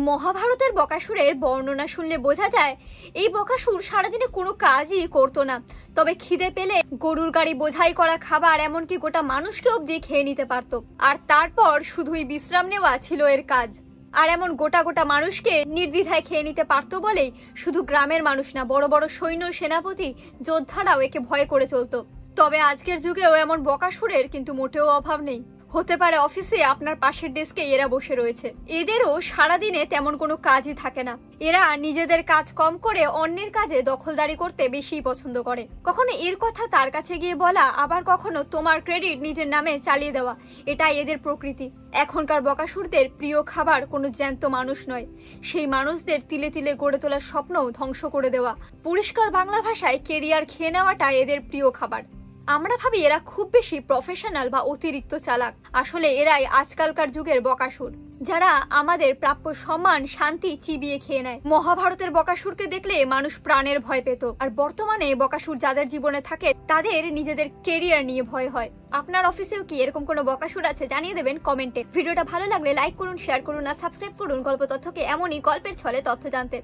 মহাভারতের বকাসুরের বর্ণনা শুনলে বোঝা যায় এই বকাসুর সারাদিনে কোনো কাজই করতো না। তবে খিদে পেলে গরুর গাড়ি বোঝাই করা খাবার এমনকি গোটা মানুষকে অবধি খেয়ে নিতে পারত, আর তারপর শুধুই বিশ্রাম নেওয়া ছিল এর কাজ। আর এমন গোটা গোটা মানুষকে নির্দ্বিধায় খেয়ে নিতে পারতো বলেই শুধু গ্রামের মানুষ না, বড় বড় সৈন্য, সেনাপতি, যোদ্ধারাও একে ভয় করে চলতো। তবে আজকের যুগেও এমন বকাসুরের কিন্তু মোটেও অভাব নেই। হতে পারে অফিসে আপনার পাশের ডেস্কে এরা বসে রয়েছে, এদেরও সারাদিনে তেমন কোনো কাজই থাকে না। এরা নিজেদের কাজ কম করে অন্যের কাজে দখলদারি করতে বেশি পছন্দ করে। কখনো এর কথা তার কাছে গিয়ে বলা, আবার কখনো তোমার ক্রেডিট নিজের নামে চালিয়ে দেওয়া, এটাই এদের প্রকৃতি। এখনকার বকাসুরদের প্রিয় খাবার কোনো জ্যান্ত মানুষ নয়, সেই মানুষদের তিলে তিলে গড়ে তোলার স্বপ্নও ধ্বংস করে দেওয়া। পরিষ্কার বাংলা ভাষায় কেরিয়ার খেয়ে নেওয়াটা এদের প্রিয় খাবার। আমরা ভাবি এরা খুব বেশি প্রফেশনাল বা অতিরিক্ত চালাক, আসলে এরাই আজকালকার যুগের বকাসুর, যারা আমাদের প্রাপ্য সম্মান, শান্তি চিবিয়ে খেয়ে নেয়। মহাভারতের বকাসুরকে দেখলে মানুষ প্রাণের ভয় পেত, আর বর্তমানে বকাসুর যাদের জীবনে থাকে তাদের নিজেদের কেরিয়ার নিয়ে ভয় হয়। আপনার অফিসেও কি এরকম কোনো বকাসুর আছে? জানিয়ে দেবেন কমেন্টে। ভিডিওটা ভালো লাগলে লাইক করুন, শেয়ার করুন আর সাবস্ক্রাইব করুন গল্প তথ্যকে এমনই গল্পের ছলে তথ্য জানতে।